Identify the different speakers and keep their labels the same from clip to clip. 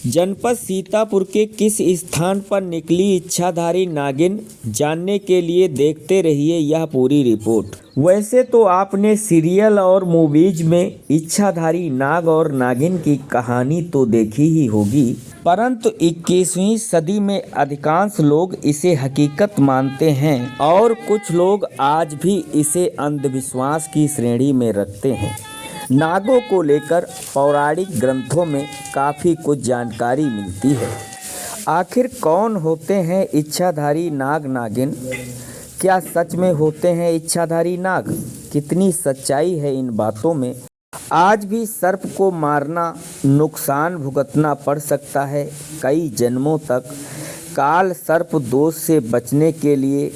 Speaker 1: जनपद सीतापुर के किस स्थान पर निकली इच्छाधारी नागिन, जानने के लिए देखते रहिए यह पूरी रिपोर्ट। वैसे तो आपने सीरियल और मूवीज में इच्छाधारी नाग और नागिन की कहानी तो देखी ही होगी, परंतु 21वीं सदी में अधिकांश लोग इसे हकीकत मानते हैं और कुछ लोग आज भी इसे अंधविश्वास की श्रेणी में रखते हैं। नागों को लेकर पौराणिक ग्रंथों में काफ़ी कुछ जानकारी मिलती है। आखिर कौन होते हैं इच्छाधारी नाग नागिन? क्या सच में होते हैं इच्छाधारी नाग? कितनी सच्चाई है इन बातों में? आज भी सर्प को मारना नुकसान भुगतना पड़ सकता है कई जन्मों तक। काल सर्प दोष से बचने के लिए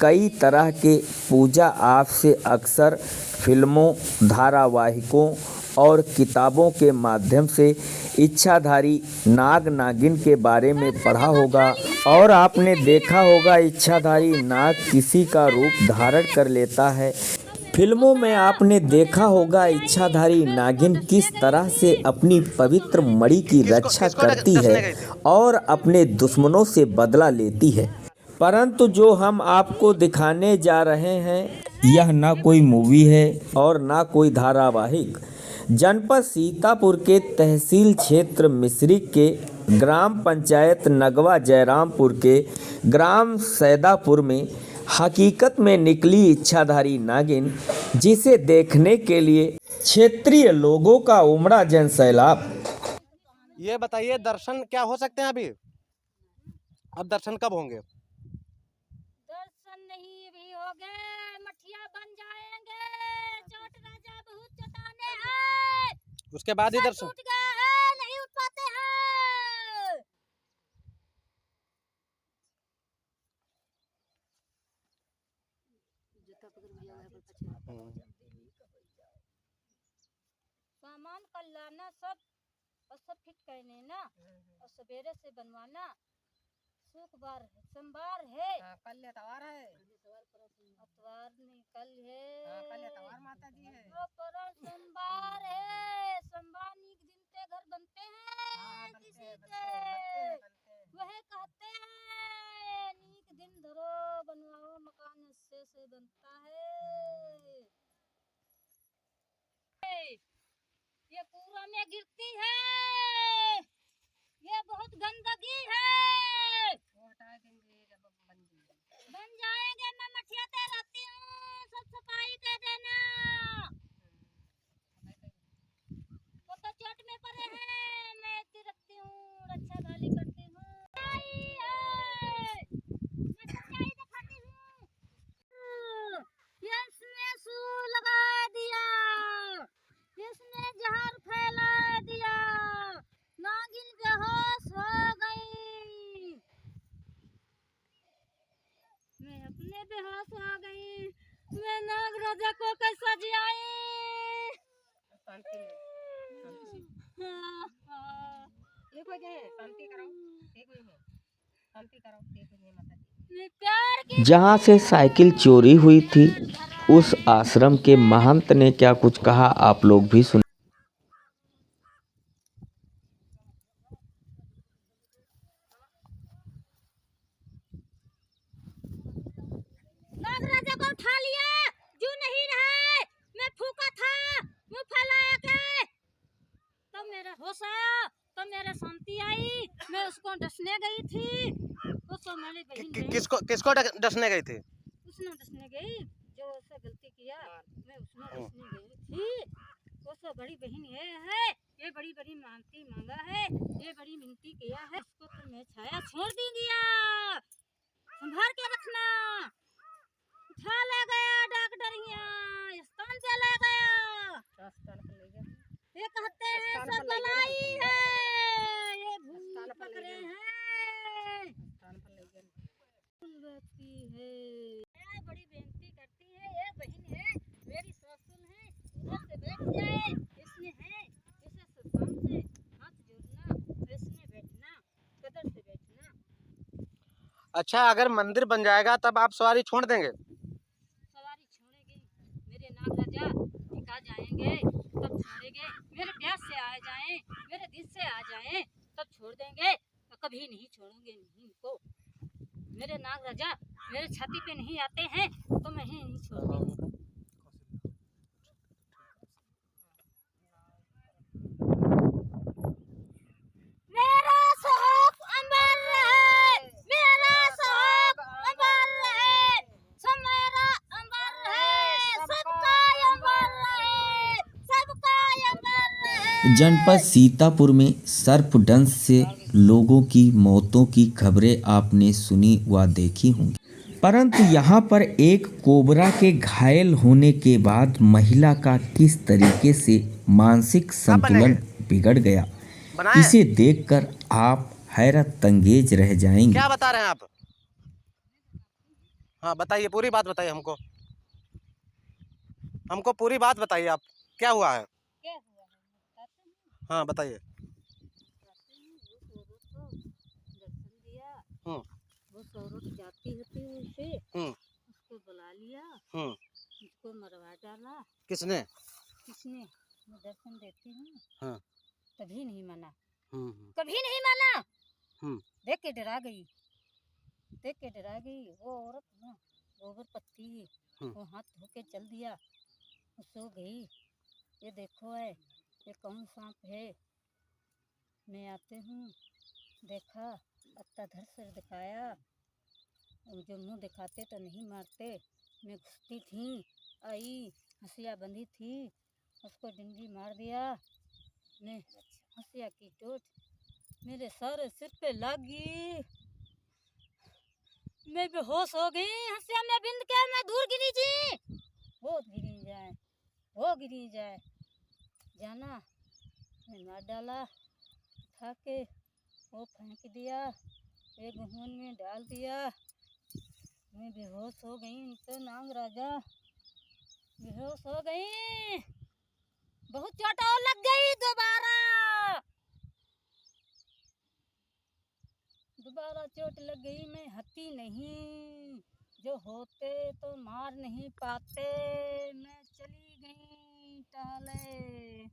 Speaker 1: कई तरह के पूजा आप से अक्सर फिल्मों, धारावाहिकों और किताबों के माध्यम से इच्छाधारी नाग नागिन के बारे में पढ़ा होगा और आपने देखा होगा इच्छाधारी नाग किसी का रूप धारण कर लेता है। फिल्मों में आपने देखा होगा इच्छाधारी नागिन किस तरह से अपनी पवित्र मणि की रक्षा करती है और अपने दुश्मनों से बदला लेती है। परंतु जो हम आपको दिखाने जा रहे हैं यह ना कोई मूवी है और ना कोई धारावाहिक। जनपद सीतापुर के तहसील क्षेत्र मिश्रिख के ग्राम पंचायत नगवा जयरामपुर के ग्राम सैदापुर में हकीकत में निकली इच्छाधारी नागिन, जिसे देखने के लिए क्षेत्रीय लोगों का उमड़ा जनसैलाब।
Speaker 2: ये बताइए, दर्शन क्या हो सकते हैं अभी? अब दर्शन कब होंगे?
Speaker 3: दर्शन नहीं भी हो गए, मठिया बन जाएंगे, चोट राजा बहुत चटाने हैं।
Speaker 2: उसके बाद ही दर्शन?
Speaker 3: टूट गए हैं, नहीं उठ पाते हैं। सामान कल लाना सब और सब फिट करने ना और सवेरे से बनवाना। शुक्रवार है, सोमवार है,
Speaker 4: कल एतवार है,
Speaker 3: अतवार नहीं कल है,
Speaker 4: कल एतवार माता जी है,
Speaker 3: परसों सोमवार है। सोमवार नीक दिन ते घर बनते हैं किसी के, वह कहते हैं नीक दिन धरो बनवाओ मकान अच्छे से बनता है। ये कूड़ा में गिरती है, ये बहुत गंदगी है।
Speaker 4: वो हटा देंगे जब
Speaker 3: बन जाएंगे। मैं मठिया ते रहती हूँ, सब सफाई कर देना। वो तो चोट में पड़े हैं, मैं इतनी रखती हूँ, रक्षा भाली करती हूँ। मैं सच्चाई दिखाती हूँ। इसने सू लगा दिया, इसने जहर फैला दिया, नागिन बेहोश हो गई। मैं अपने बेहोश हो गई, मैं नाग राजा को कैसा जियाई?
Speaker 4: शांति ठीक हो जाए, शांति कराओ, ठीक हुई है, शांति कराओ, ठीक हुई है माता जी।
Speaker 3: मैं प्यार की
Speaker 1: जहाँ से साइकिल चोरी हुई थी उस आश्रम के महंत ने क्या कुछ कहा आप लोग भी सुन।
Speaker 3: नाग राजा को उठा लिया, जो नहीं रहा। मैं फूका था, मुंह फैलाया के, तब मेरा होश आया, तब मेरा शांति आई। मैं उसको डसने गई थी, उसको मेरी बहन
Speaker 2: किसको डसने गई थी?
Speaker 3: उसने डसने गई जो उससे गलती किया, मैं उसने डसने गई थी। उसको बड़ी बहन ये बड़ी बड़ी मानती मांगा है, ये बड़ी मिनती किया है, उसको तो मैं छाया छोड़ दी गया। संभाल के रखना। उठा ले गया डॉक्टर, यहाँ स्थान पे ले गया। ये कहते हैं सब बलाई है, ये भूत पकड़े हैं। बेटी है, बड़ी बेनती करती है, ये बहन है, मेरी ससुर है, इधर से बैठ जाए। इसने है, इसे शाम से हाथ जोड़ना, इसने बैठना, कदर से बैठना।
Speaker 2: अच्छा, अगर मंदिर बन जाएगा तब आप सवारी छोड़ देंगे?
Speaker 3: सवारी छोड़ेगी, मेरे नाग राजा टिका जाएंगे तब छोड़ेंगे। मेरे प्यास से आ जाएं, मेरे दिल से आ जाएं सब छोड़ देंगे, तो कभी नहीं छोड़ूंगे नहीं इनको। मेरे नाग राजा मेरे छाती पे नहीं आते हैं तो मैं ही नहीं छोड़ूंगी। मेरा सुहाग अमर रहे, मेरा सुहाग अमर रहे, सब मेरा अमर रहे, सबका अमर रहे, सबका अमर रहे।
Speaker 1: जनपद सीतापुर में सर्पदंश से लोगों की मौतों की खबरें आपने सुनी व देखी होंगी, परंतु यहाँ पर एक कोबरा के घायल होने के बाद महिला का किस तरीके से मानसिक संतुलन बिगड़ गया,
Speaker 2: बनाए
Speaker 1: इसे देखकर आप हैरत अंगेज रह जाएंगे।
Speaker 2: क्या बता रहे हैं आप? हाँ बताइए, पूरी बात बताइए हमको पूरी बात बताइए। आप क्या हुआ है?
Speaker 3: क्या हुआ है बताते हैं।
Speaker 2: हाँ बताइए।
Speaker 3: दर्शन दिया,
Speaker 2: हम्म
Speaker 3: वो औरत जाती होती उसे
Speaker 2: हम्म
Speaker 3: उसको बुला लिया,
Speaker 2: हम्म
Speaker 3: उसको मरवा डाला।
Speaker 2: किसने?
Speaker 3: किसने? मैं दर्शन देती हूँ
Speaker 2: हाँ
Speaker 3: तभी नहीं माना,
Speaker 2: हम्म
Speaker 3: कभी नहीं माना।
Speaker 2: हम्म
Speaker 3: देख के डरा गई, देख के डरा गई। वो औरत ना गोबर पत्ती वो हाथ धो के चल दिया, वो सो गई। ये देखो है ये कौन सांप है। मैं आते हूँ देखा, पत्ता धर सिर दिखाया, और जो मुंह दिखाते तो नहीं मारते। मैं घुसती थी, आई हंसिया बंधी थी, उसको डंडी मार दिया। मैं हंसिया की चोट मेरे सारे सिर पे लगी, मैं बेहोश हो गई। हंसिया में बिंद के मैं दूर गिरी जी, वो गिरी जाए, वो गिरी जाए जाना। मैं मार डाला, उठा के वो फेंक दिया, एक गहून में डाल दिया। मैं बेहोश हो गई, तो नाग राजा बेहोश हो गई। बहुत चोट और लग गई। दोबारा चोट लग गई। मैं हती नहीं, जो होते तो मार नहीं पाते। मैं चली गई टाले,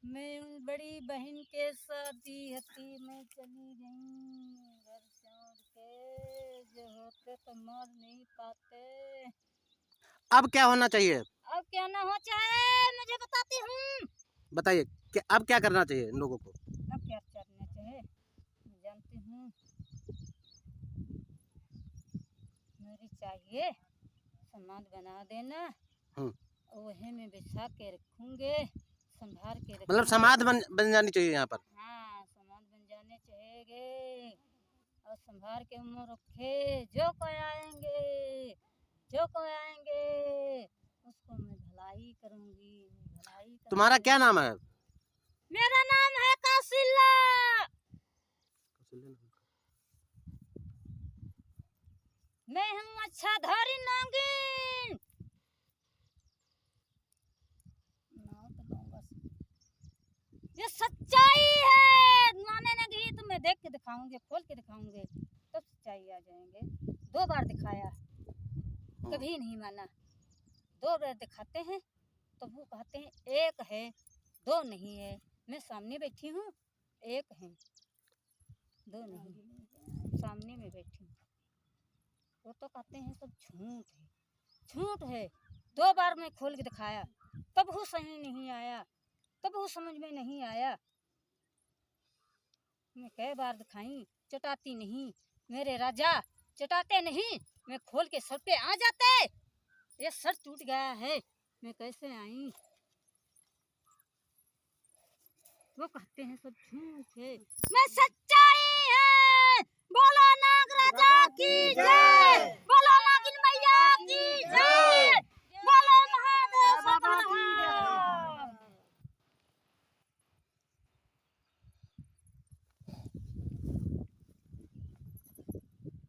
Speaker 3: मैं उन बड़ी बहन के शादी हती, मैं चली गई घर छोड़ के, जो होते तो मार नहीं पाते।
Speaker 2: अब क्या होना चाहिए?
Speaker 3: अब क्या ना हो चाहे मुझे बताती हूँ।
Speaker 2: बताइए कि अब क्या करना चाहिए इन लोगों को?
Speaker 3: अब क्या करना चाहिए मैं जानती हूँ। मेरी चाहिए समाध बना देना, और वही में बिछा के रखूंगे, संभाल के
Speaker 2: मतलब
Speaker 3: रखूंगे।
Speaker 2: समाध बन जानी चाहिए यहाँ पर।
Speaker 3: हाँ समाध बन जाने चाहिए, और संभाल के उम्र रखे। जो कोई आएंगे, जो कोई आएंगे उसको मैं भलाई करूंगी, भलाई करूंगी।
Speaker 2: तुम्हारा क्या नाम है?
Speaker 3: मेरा नाम है कौशल्या। मैं हूँ अच्छा धारी नागिन। ये सच्चाई है, माने नहीं तो मैं देख के दिखाऊंगी, खोल के दिखाऊंगी, तब सच्चाई आ जाएंगे। 2 बार दिखाया कभी नहीं माना, 2 बार दिखाते हैं तो वो कहते हैं 1 है 2 नहीं है। मैं सामने बैठी हूँ, 1 है 2 नहीं, सामने में बैठी हूँ। वो तो कहते हैं सब झूठ है, झूठ है। 2 बार मैं खोल के दिखाया तब वो सही नहीं आया, तब वो समझ में नहीं आया। मैं कई बार दिखाई, चटाती नहीं। मेरे राजा चटाते नहीं, मैं खोल के सर पे आ जाते। ये सर टूट गया है, मैं कैसे आई। वो कहते हैं सब झूठ है, मैं सच्चाई है। बोलो नाग राजा की जय, बोलो नागिन मैया की जय, बोलो महादेव भगवान।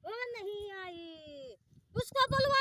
Speaker 3: वो नहीं आई, उसको बुलवा